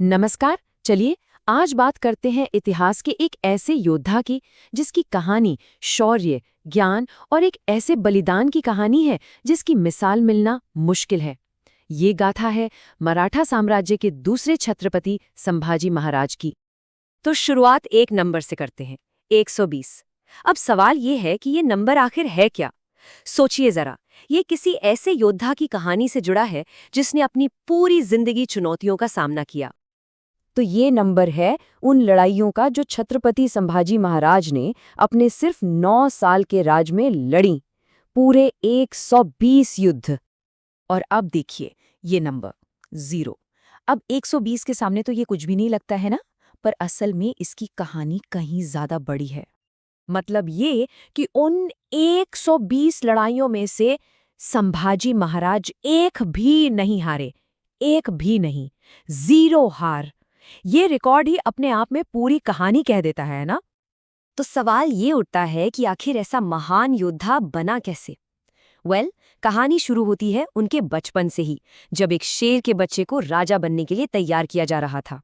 नमस्कार। चलिए आज बात करते हैं इतिहास के एक ऐसे योद्धा की जिसकी कहानी शौर्य, ज्ञान और एक ऐसे बलिदान की कहानी है जिसकी मिसाल मिलना मुश्किल है। ये गाथा है मराठा साम्राज्य के दूसरे छत्रपति संभाजी महाराज की। तो शुरुआत एक नंबर से करते हैं, 120। अब सवाल ये है कि ये नंबर आखिर है क्या। सोचिए जरा, ये किसी ऐसे योद्धा की कहानी से जुड़ा है जिसने अपनी पूरी जिंदगी चुनौतियों का सामना किया। तो ये नंबर है उन लड़ाइयों का जो छत्रपति संभाजी महाराज ने अपने सिर्फ 9 साल के राज में लड़ी, पूरे 120 युद्ध। और अब देखिए ये नंबर 0। अब 120 के सामने तो ये कुछ भी नहीं लगता है ना, पर असल में इसकी कहानी कहीं ज्यादा बड़ी है। मतलब ये कि उन 120 लड़ाइयों में से संभाजी महाराज एक भी नहीं हारे, एक भी नहीं, 0 हार। ये रिकॉर्ड ही अपने आप में पूरी कहानी कह देता है ना। तो सवाल ये उठता है कि आखिर ऐसा महान योद्धा बना कैसे। कहानी शुरू होती है उनके बचपन से ही, जब एक शेर के बच्चे को राजा बनने के लिए तैयार किया जा रहा था।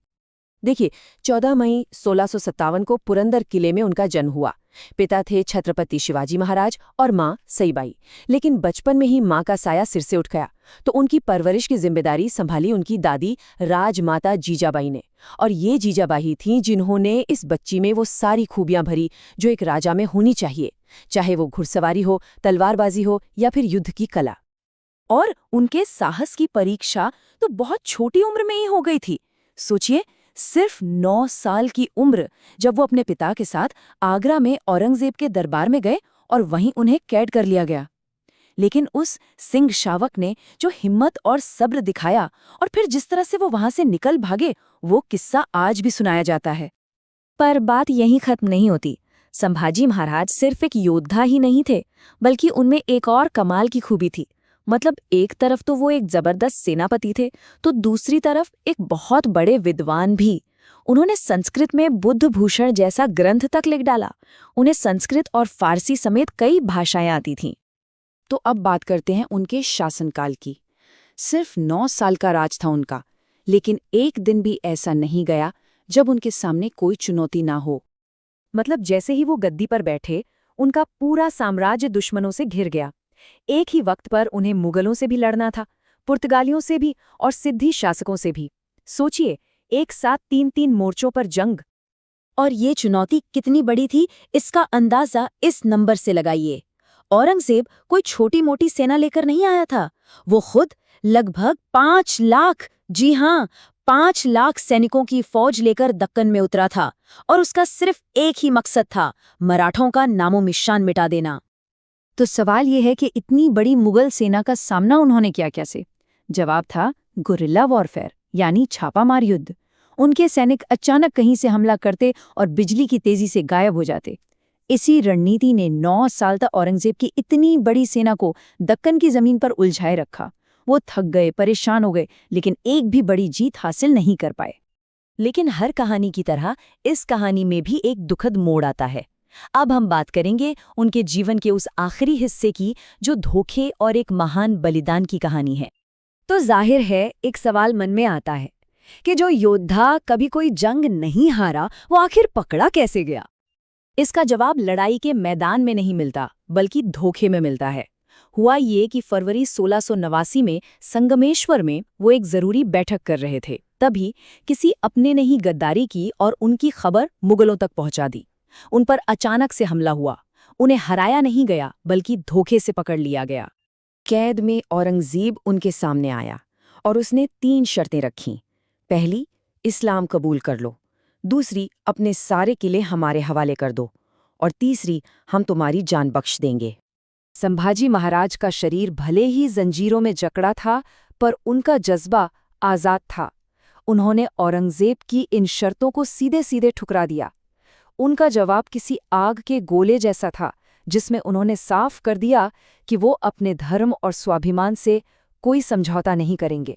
देखिए, 14 मई 1657 को पुरंदर किले में उनका जन्म हुआ। पिता थे छत्रपति शिवाजी महाराज और माँ सईबाई। लेकिन बचपन में ही माँ का साया सिर से उठ गया, तो उनकी परवरिश की जिम्मेदारी संभाली उनकी दादी राजमाता जीजाबाई ने। और ये जीजाबाई थीं जिन्होंने इस बच्ची में वो सारी खूबियां भरी जो एक राजा में होनी चाहिए, चाहे वो घुड़सवारी हो, तलवारबाजी हो या फिर युद्ध की कला। और उनके साहस की परीक्षा तो बहुत छोटी उम्र में ही हो गई थी। सोचिए, सिर्फ 9 साल की उम्र, जब वो अपने पिता के साथ आगरा में औरंगजेब के दरबार में गए और वहीं उन्हें कैद कर लिया गया। लेकिन उस सिंह शावक ने जो हिम्मत और सब्र दिखाया और फिर जिस तरह से वो वहां से निकल भागे, वो किस्सा आज भी सुनाया जाता है। पर बात यहीं खत्म नहीं होती। संभाजी महाराज सिर्फ एक योद्धा ही नहीं थे, बल्कि उनमें एक और कमाल की खूबी थी। मतलब एक तरफ तो वो एक जबरदस्त सेनापति थे, तो दूसरी तरफ एक बहुत बड़े विद्वान भी। उन्होंने संस्कृत में बुद्ध भूषण जैसा ग्रंथ तक लिख डाला। उन्हें संस्कृत और फारसी समेत कई भाषाएं आती थीं। तो अब बात करते हैं उनके शासनकाल की। सिर्फ 9 साल का राज था उनका, लेकिन एक दिन भी ऐसा नहीं गया जब उनके सामने कोई चुनौती ना हो। मतलब जैसे ही वो गद्दी पर बैठे, उनका पूरा साम्राज्य दुश्मनों से घिर गया। एक ही वक्त पर उन्हें मुगलों से भी लड़ना था, पुर्तगालियों से भी और सिद्धी शासकों से भी। सोचिए, एक साथ 3-3 मोर्चों पर जंग। और ये चुनौती कितनी बड़ी थी, इसका अंदाजा इस नंबर से लगाइए। औरंगजेब कोई छोटी मोटी सेना लेकर नहीं आया था। वो खुद लगभग 5 लाख, जी हाँ, 5 लाख सैनिकों की फौज लेकर दक्कन में उतरा था। और उसका सिर्फ एक ही मकसद था, मराठों का नामो निशान मिटा देना। तो सवाल ये है कि इतनी बड़ी मुगल सेना का सामना उन्होंने किया कैसे। जवाब था गुरिल्ला वॉरफेयर, यानी छापामार युद्ध। उनके सैनिक अचानक कहीं से हमला करते और बिजली की तेजी से गायब हो जाते। इसी रणनीति ने 9 साल तक औरंगजेब की इतनी बड़ी सेना को दक्कन की जमीन पर उलझाए रखा। वो थक गए, परेशान हो गए, लेकिन एक भी बड़ी जीत हासिल नहीं कर पाए। लेकिन हर कहानी की तरह इस कहानी में भी एक दुखद मोड़ आता है। अब हम बात करेंगे उनके जीवन के उस आखिरी हिस्से की, जो धोखे और एक महान बलिदान की कहानी है। तो जाहिर है एक सवाल मन में आता है कि जो योद्धा कभी कोई जंग नहीं हारा, वो आखिर पकड़ा कैसे गया। इसका जवाब लड़ाई के मैदान में नहीं मिलता, बल्कि धोखे में मिलता है। हुआ ये कि फरवरी 1689 में संगमेश्वर में वो एक जरूरी बैठक कर रहे थे। तभी किसी अपने ने ही गद्दारी की और उनकी खबर मुगलों तक पहुंचा दी। उन पर अचानक से हमला हुआ। उन्हें हराया नहीं गया, बल्कि धोखे से पकड़ लिया गया। कैद में औरंगजेब उनके सामने आया और उसने 3 शर्तें रखीं। पहली, इस्लाम कबूल कर लो। दूसरी, अपने सारे किले हमारे हवाले कर दो। और तीसरी, हम तुम्हारी जान बख्श देंगे। संभाजी महाराज का शरीर भले ही जंजीरों में जकड़ा था, पर उनका जज्बा आजाद था। उन्होंने औरंगजेब की इन शर्तों को सीधे सीधे ठुकरा दिया। उनका जवाब किसी आग के गोले जैसा था, जिसमें उन्होंने साफ कर दिया कि वो अपने धर्म और स्वाभिमान से कोई समझौता नहीं करेंगे।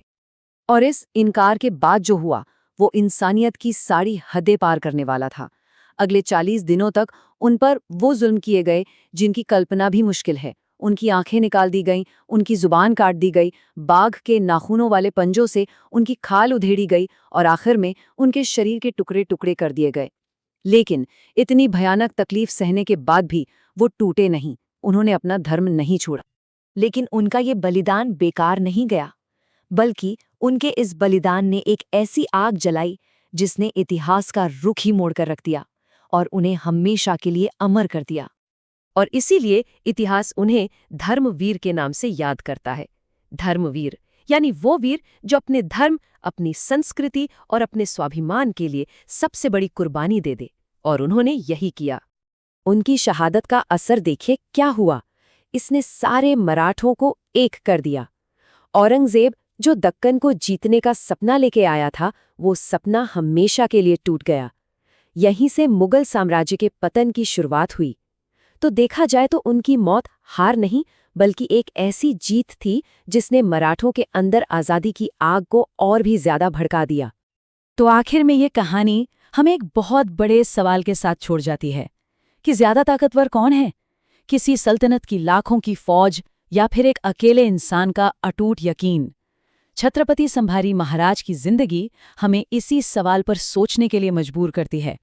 और इस इनकार के बाद जो हुआ, वो इंसानियत की सारी हदें पार करने वाला था। अगले 40 दिनों तक उन पर वो जुल्म किए गए जिनकी कल्पना भी मुश्किल है। उनकी आंखें निकाल दी गईं, उनकी जुबान काट दी गई, बाघ के नाखूनों वाले पंजों से उनकी खाल उधेड़ी गई और आखिर में उनके शरीर के टुकड़े टुकड़े कर दिए गए। लेकिन इतनी भयानक तकलीफ सहने के बाद भी वो टूटे नहीं, उन्होंने अपना धर्म नहीं छोड़ा। लेकिन उनका ये बलिदान बेकार नहीं गया, बल्कि उनके इस बलिदान ने एक ऐसी आग जलाई जिसने इतिहास का रुख ही मोड़कर रख दिया और उन्हें हमेशा के लिए अमर कर दिया। और इसीलिए इतिहास उन्हें धर्मवीर के नाम से याद करता है। धर्मवीर यानी वो वीर जो अपने धर्म, अपनी संस्कृति और अपने स्वाभिमान के लिए सबसे बड़ी कुर्बानी दे दे, और उन्होंने यही किया। उनकी शहादत का असर देखिए क्या हुआ। इसने सारे मराठों को एक कर दिया। औरंगजेब जो दक्कन को जीतने का सपना लेके आया था, वो सपना हमेशा के लिए टूट गया। यहीं से मुगल साम्राज्य के पतन की शुरुआत हुई। तो देखा जाए तो उनकी मौत हार नहीं, बल्कि एक ऐसी जीत थी जिसने मराठों के अंदर आज़ादी की आग को और भी ज्यादा भड़का दिया। तो आखिर में ये कहानी हमें एक बहुत बड़े सवाल के साथ छोड़ जाती है कि ज्यादा ताकतवर कौन है, किसी सल्तनत की लाखों की फौज या फिर एक अकेले इंसान का अटूट यकीन। छत्रपति संभाजी महाराज की जिंदगी हमें इसी सवाल पर सोचने के लिए मजबूर करती है।